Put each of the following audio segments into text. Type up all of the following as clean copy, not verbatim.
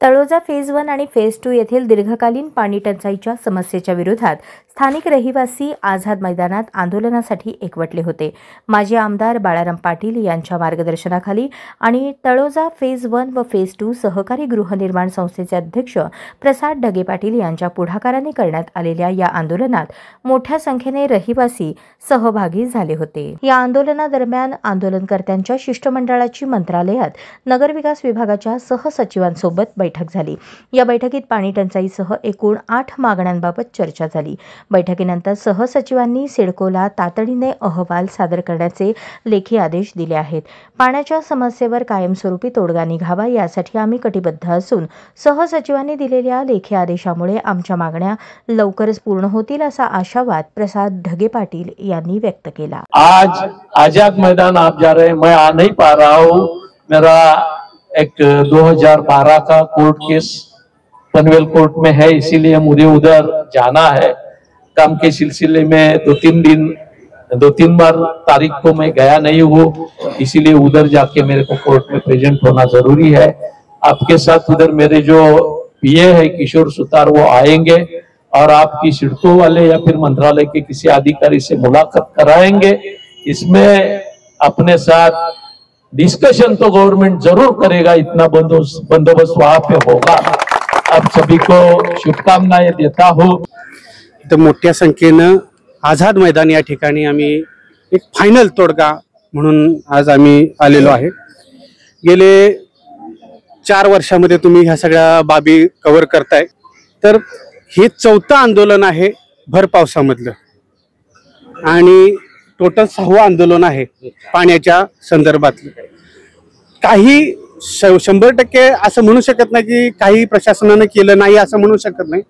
Taloja phase 1 आणि phase 2 येथील दीर्घकालीन पाणी टंचाईच्या समस्येच्या विरोधात स्थानिक रहिवासी आझाद मैदानात आंदोलनासाठी एकवटले होते। माजी आमदार बाळाराम पाटील यांच्या मार्गदर्शनाखाली आणि तळोजा फेज 1 व फेज 2 सहकारी गृहनिर्माण संस्थेचे अध्यक्ष प्रसाद ढगे पाटील यांच्या पुढाकाराने करण्यात आलेल्या या आंदोलनात मोठ्या संख्येने रहिवासी सहभागी झाले होते। या आंदोलनादरम्यान आंदोलनकर्त्यांच्या शिष्टमंडळाची मंत्रालयात नगरविकास विभागाच्या सहसचिवांसोबत बैठक झाली। या बैठकीत पाणी टंचाईसह एकूण 8 मागण्यांबाबत चर्चा झाली। बैठकीनंतर सहसचिवांनी सिडकोला तातडीने अहवाल सादर करण्याचे लेखी आदेश दिले आहेत। पाण्याच्या समस्येवर कायमस्वरूपी तोडगा निघावा यासाठी आम्ही कटिबद्ध असून सहसचिवांनी दिलेल्या लेखी आदेशामुळे आमच्या मागण्या लवकरच पूर्ण होतील असा आशावाद प्रसाद ढगे पाटील यांनी व्यक्त केला। आज आजाद मैदान आप जा रहे हैं, मैं आ नहीं पा रहा हूँ। मेरा एक 2012 का कोर्ट केस पनवेल कोर्ट में है, इसीलिए मुझे उधर जाना है। काम के सिलसिले में 2-3 बार तारीख को मैं गया नहीं हूँ, इसीलिए उधर जाके मेरे को कोर्ट में प्रेजेंट होना जरूरी है। आपके साथ उधर मेरे जो पीए है किशोर सुतार वो आएंगे और आपकी सिडको वाले या फिर मंत्रालय के किसी अधिकारी से मुलाकात कराएंगे। इसमें अपने साथ डिस्कशन तो गवर्नमेंट जरूर करेगा, इतना बंदोबस्त वहां पे होगा। आप सभी को शुभकामनाएं देता हूं। तर मोठ्या संख्येनं आझाद मैदान या ठिकाणी आम्ही एक फायनल तोडगा म्हणून आज आम्ही आलेलो आहे। गेले 4 वर्षामध्ये तुम्ही ह्या सगळ्या बाबी कव्हर करताय, तर हे 4थं आंदोलन आहे भर पावसामधलं आणि टोटल 6वं आंदोलन आहे पाण्याच्या संदर्भातलं। काही 100% असं म्हणू शकत नाही की काही प्रशासनाने केलं नाही असं म्हणू शकत नाही।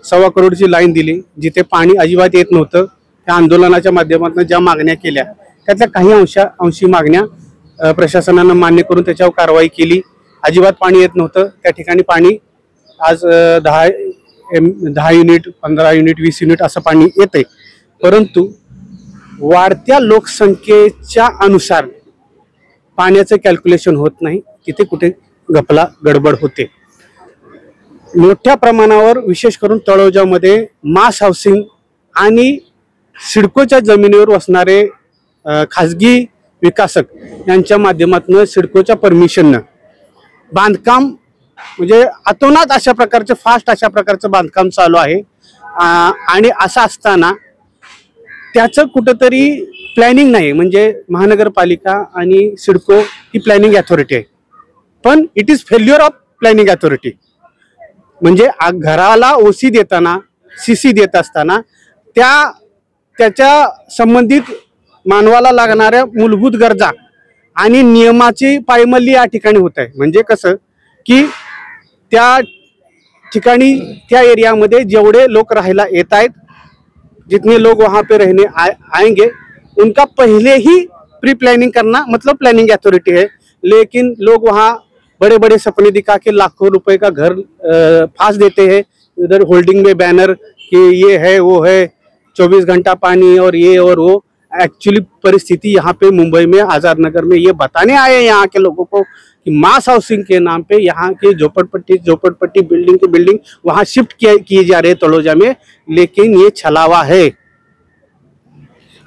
1.25 करोडची लाईन दिली, जिथे पाणी अजिबात येत नव्हतं। त्या आंदोलनाच्या माध्यमातून ज्या मागण्या केल्या त्यातल्या काही अंशी मागण्या प्रशासनानं मान्य करून त्याच्यावर कारवाई केली। अजिबात पाणी येत नव्हतं, त्या ठिकाणी पाणी आज 10 युनिट 15 युनिट 20 युनिट असं पाणी येते। परंतु वाढत्या लोकसंख्येच्या अनुसार पाण्याचं कॅल्क्युलेशन होत नाही, तिथे कुठे गफला गडबड होते। मोठ्या प्रमाणावर विशेष करून तळोजामध्ये मास हाऊसिंग आणि सिडकोच्या जमिनीवर वसणारे खाजगी विकासक यांच्या माध्यमातून सिडकोच्या परमिशननं बांधकाम म्हणजे अतोनात अशा प्रकारचे फास्ट अशा प्रकारचं बांधकाम चालू आहे। आणि असं असताना त्याचं कुठेतरी प्लॅनिंग नाही, म्हणजे महानगरपालिका आणि सिडको ही प्लॅनिंग अथॉरिटी आहे, पण it is failure of planning authority. म्हणजे घराला ओसी देताना सीसी देत असताना त्याच्या संबंधित मानवाला लागणाऱ्या मूलभूत गरजा आणि नियमाची पायमल्ली या ठिकाणी होत आहे। म्हणजे कसं की त्या ठिकाणी त्या एरियामध्ये जेवढे लोक राहायला येत आहेत, जितने लोग वहाँ पे रहने आएंगे उनका पहले ही प्री प्लानिंग करना मतलब प्लानिंग अथॉरिटी है। लेकिन लोग वहाँ बड़े बड़े सपने दिखा के लाखों रुपए का घर फांस देते हैं, उधर होल्डिंग में बैनर कि ये है वो है 24 घंटा पानी और ये और वो। एक्चुअली परिस्थिति यहाँ पे मुंबई में आज़ाद नगर में ये बताने आए यहाँ के लोगों को कि मास हाउसिंग के नाम पे यहाँ के झोपड़पट्टी बिल्डिंग की बिल्डिंग वहाँ शिफ्ट किए जा रहे हैं तळोजा में, लेकिन ये छलावा है।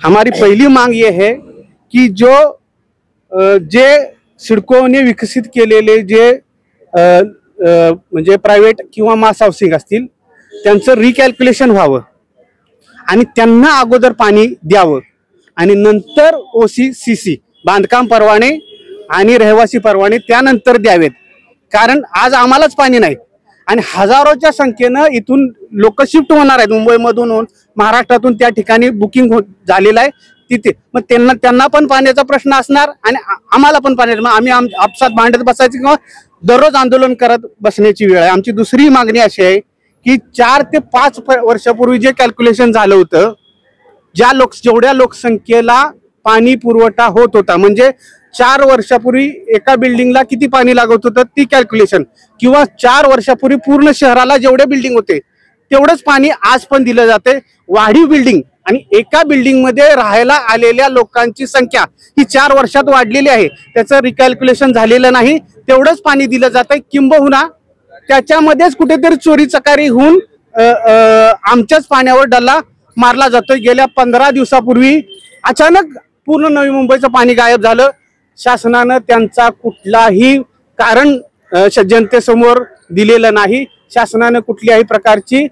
हमारी पहली मांग ये है कि जे सिडको ने विकसित केलेले जे म्हणजे प्रायव्हेट किंवा मास हाऊसिंग असतील त्यांचं रिकॅल्क्युलेशन व्हावं आणि त्यांना अगोदर पाणी द्यावं आणि नंतर ओसी सीसी बांधकाम परवाने आणि रहिवासी परवाने त्यानंतर द्यावेत। कारण आज आम्हालाच पाणी नाही आणि हजारोच्या संख्येनं इथून लोक शिफ्ट होणार आहेत मुंबईमधून, महाराष्ट्रातून त्या ठिकाणी बुकिंग झालेलं आहे तिथे। मग त्यांना पण पाण्याचा प्रश्न असणार आणि आम्हाला पण पाण्याचा, मग आम्ही आपसात भांडत बसायचं किंवा दररोज आंदोलन करत बसण्याची वेळ आहे। आमची दुसरी मागणी अशी आहे की 4 ते 5 वर्षापूर्वी जे कॅल्क्युलेशन झालं होतं, जेवढ्या लोकसंख्येला पाणी पुरवठा होत होता, म्हणजे 4 वर्षापूर्वी एका बिल्डिंगला किती पाणी लागत होतं ती कॅल्क्युलेशन, किंवा 4 वर्षापूर्वी पूर्ण शहराला जेवढे बिल्डिंग होते तेवढंच पाणी आज पण दिलं जाते। वाढीव बिल्डिंग आणि एका बिल्डिंग मध्ये राहायला आलेल्या लोकांची संख्या ही 4 वर्षात वाढलेली आहे, त्याचं रिकॅल्क्युलेशन झालेलं नाही, तेवढंच पाणी दिलं जातंय। किंबहुना त्याच्यामध्येच कुठेतरी चोरी चकारी होऊन आमच्याच पाण्यावर डल्ला मारला जातोय। गेल्या 15 दिवसापूर्वी अचानक पूर्ण नवी मुंबईचं पाणी गायब झालं। शासनानं त्यांचा कुठलाही कारण जनतेसमोर दिलेलं नाही। शासनानं कुठल्याही प्रकारची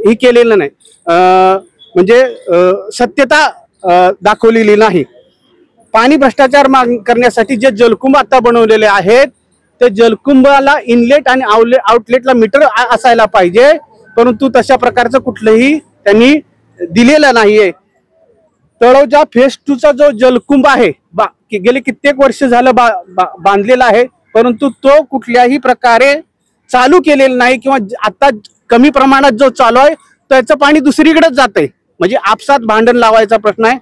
ही केलेलं नाही, म्हणजे सत्यता दाखवलेली नाही। पाणी भ्रष्टाचार करण्यासाठी जे जलकुंभ आता बनवलेले आहेत ते जलकुंभाला इनलेट आणि आउटलेटला मीटर असायला पाहिजे, परंतु तशा प्रकारचं कुठलंही त्यांनी दिलेलं नाहीये। तळोजा फेज 2 चा जो जलकुंभ आहे गेले कित्येक वर्ष झालं बांधलेला आहे, परंतु तो कुठल्याही प्रकारे चालू केलेला नाही किंवा आता कमी प्रमाणात जो चालू आहे त्याचं पाणी दुसरीकडेच जातंय। म्हणजे आपसात भांडण लावायचा प्रश्न आहे।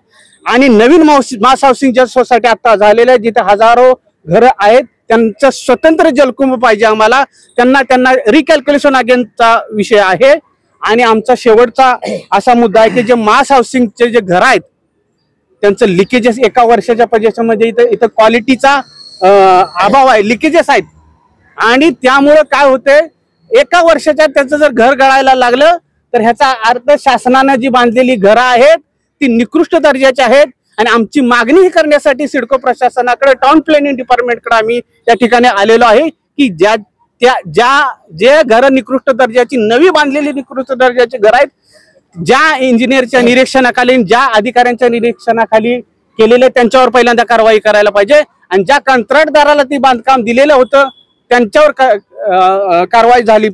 आणि नवीन मास हाऊसिंग ज्या सोसायटी आता झालेल्या आहेत जिथे हजारो घरं आहेत त्यांचं स्वतंत्र जलकुंभ पाहिजे आम्हाला। त्यांना रिकॅल्क्युलेशन अगेनचा विषय आहे। आणि आमचा शेवटचा असा मुद्दा आहे की जे मास हाऊसिंगचे जे घर आहेत त्यांचं लिकेजेस एका वर्षाच्या प्रोजेक्शनमध्ये इथं क्वालिटीचा अभाव आहे, लिकेजेस आहेत। आणि त्यामुळे काय होते एका वर्षाच्या त्याचं जर घर गळायला लागलं तर ह्याचा अर्थ शासनाने जी बांधलेली घरं आहेत ती निकृष्ट दर्जाची आहेत। आणि आमची मागणी करण्यासाठी सिडको प्रशासनाकडे टाउन प्लॅनिंग डिपार्टमेंटकडे आम्ही या ठिकाणी आलेलो आहे की जे घरं निकृष्ट दर्जाची नवी बांधलेली निकृष्ट दर्जाची घर आहेत ज्या इंजिनियरच्या निरीक्षणाखाली ज्या अधिकाऱ्यांच्या निरीक्षणाखाली केलेले त्यांच्यावर पहिल्यांदा कारवाई करायला पाहिजे। आणि ज्या कंत्राटदाराला ती बांधकाम दिलेलं होतं त्यांच्यावर कारवाई झाली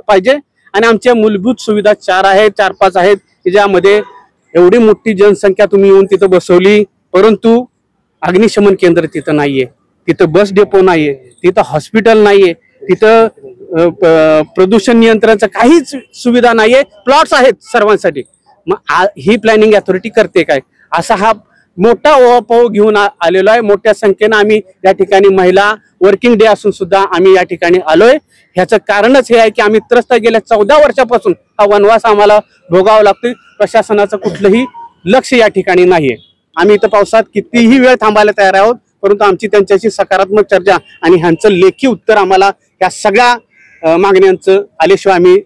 पाहिजे। आणि आमच्या मूलभूत सुविधा 4-5 आहेत की ज्यामध्ये एवढी मोठी जनसंख्या तुम्ही येऊन तिथं बसवली, परंतु अग्निशमन केंद्र तिथं नाहीये, तिथं बस डेपो नाहीये, तिथं हॉस्पिटल नाहीये, तिथं प्रदूषण नियंत्रणाचं काहीच सुविधा नाहीये। प्लॉट्स आहेत सर्वांसाठी, मग ही प्लॅनिंग अथॉरिटी करते काय? असा हा मोठा ओहापोह घेऊन आलेलो आहे। मोठ्या संख्येनं आम्ही या ठिकाणी महिला वर्किंग डे असून सुद्धा आम्ही या ठिकाणी आलोय। ह्याचं कारणच हे आहे की आम्ही त्रस्त गेल्या 14 वर्षापासून हा वनवास आम्हाला भोगावा लागतोय। प्रशासनाचं कुठलंही लक्ष या ठिकाणी नाहीये। आम्ही इथं पावसात कितीही वेळ थांबायला तयार आहोत, परंतु आमची त्यांच्याशी सकारात्मक चर्चा आणि ह्यांचं लेखी उत्तर आम्हाला या सगळ्या मागण्यांचं आल्याशिवाय आम्ही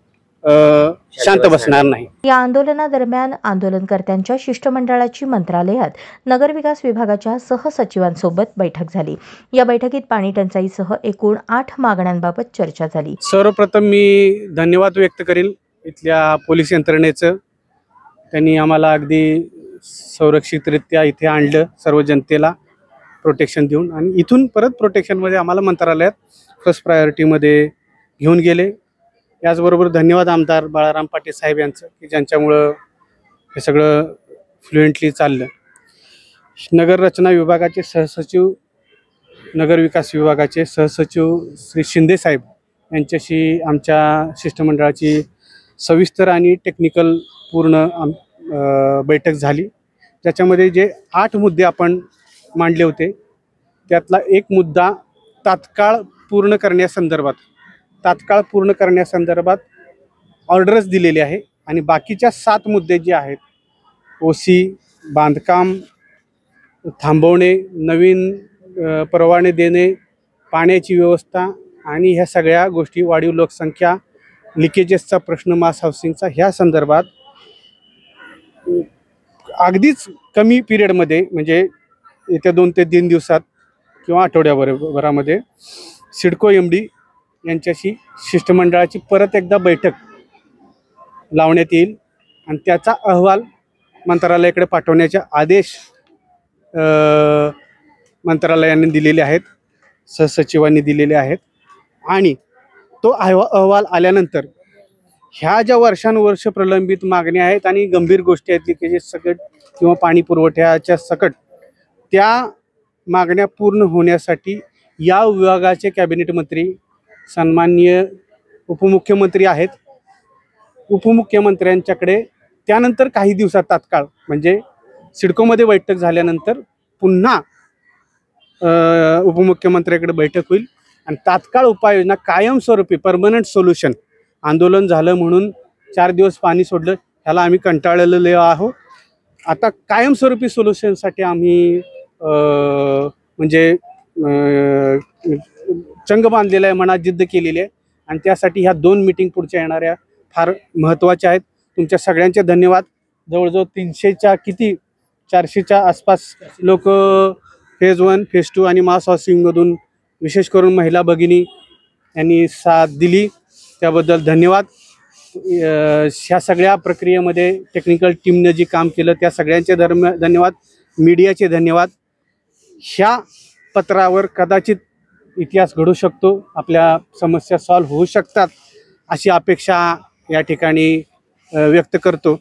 शांत बसणार नाही। या आंदोलनादरम्यान आंदोलनकर्त्यांच्या शिष्टमंडळाची मंत्रालयात नगरविकास विभागाच्या सहसचिवांसोबत बैठक झाली। या बैठकीत पाणी टंचाईसह एकूण 8 मागण्यांबाबत चर्चा झाली। सर्वप्रथम मी धन्यवाद व्यक्त करेल इथल्या पोलीस यंत्रणेचं। त्यांनी आम्हाला अगदी सुरक्षितरित्या इथे आणलं, सर्व जनतेला प्रोटेक्शन देऊन, आणि इथून परत प्रोटेक्शनमध्ये आम्हाला मंत्रालयात फर्स्ट प्रायोरिटीमध्ये घेऊन गेले। याचबरोबर धन्यवाद आमदार बाळाराम पाटील साहेब यांचं की ज्यांच्यामुळं हे सगळं फ्लुएंटली चाललं। नगर रचना विभागाचे सहसचिव, नगर विकास विभागाचे सहसचिव श्री शिंदे साहेब यांच्याशी आमच्या शिष्टमंडळाची सविस्तर आणि टेक्निकल पूर्ण बैठक झाली, ज्याच्यामध्ये जे 8 मुद्दे आपण मांडले होते त्यातला एक मुद्दा तात्काळ पूर्ण करण्यासंदर्भात ऑर्डर्स दिलेली आहे। आणि बाकीच्या 7 मुद्दे जे आहेत ओसी, बांधकाम थांबवणे, नवीन परवाने देणे, पाण्याची व्यवस्था आणि ह्या सगळ्या गोष्टी, वाढीव लोकसंख्या, लिकेजेसचा प्रश्न, मास हाऊसिंगचा, ह्या संदर्भात अगदीच कमी पिरियडमध्ये म्हणजे येत्या 2 ते 3 दिवसात किंवा आठवड्याभरामध्ये सिडको MD यांच्याशी शिष्टमंडळाची परत एकदा बैठक लावण्यात येईल आणि त्याचा अहवाल मंत्रालयाकडे पाठवण्याचे आदेश मंत्रालयाने दिलेले आहेत, सहसचिवांनी दिलेले आहेत। आणि तो अहवाल आल्यानंतर ह्या ज्या वर्षानुवर्ष प्रलंबित मागण्या आहेत आणि गंभीर गोष्टी आहेत लिकेजेस सकट किंवा पाणी पुरवठ्याच्या सकट, त्या मागण्या पूर्ण होण्यासाठी या विभागाचे कॅबिनेट मंत्री सन्माननीय उपमुख्यमंत्री आहेत, उपमुख्यमंत्र्यांच्याकडे त्यानंतर काही दिवसात तात्काळ म्हणजे सिडकोमध्ये बैठक झाल्यानंतर पुन्हा उपमुख्यमंत्र्याकडे बैठक होईल आणि तात्काळ उपाययोजना कायमस्वरूपी परमनंट सोल्युशन, आंदोलन झालं म्हणून 4 दिवस पाणी सोडलं ह्याला आम्ही कंटाळलेलो आहोत। आता कायमस्वरूपी सोल्युशनसाठी आम्ही म्हणजे चंग बांधलेला आहे, मनात जिद्द केलेली आहे आणि त्यासाठी ह्या 2 मीटिंग पुढच्या येणाऱ्या फार महत्त्वाच्या आहेत. तुमच्या सगळ्यांचे धन्यवाद. जवळजवळ 400च्या आसपास लोक फेज 1, फेज 2 आणि मास हाऊसिंगमधून विशेष करून महिला भगिनी यांनी साथ दिली, त्याबद्दल धन्यवाद. ह्या सगळ्या प्रक्रियेमध्ये टेक्निकल टीमने जे काम केलं त्या सगळ्यांचे धन्यवाद. मीडियाचे धन्यवाद. ह्या पत्रावर कदाचित इतिहास घडू शकतो, आपल्या समस्या सॉल्व्ह होऊ शकतात अशी अपेक्षा या ठिकाणी व्यक्त करतो.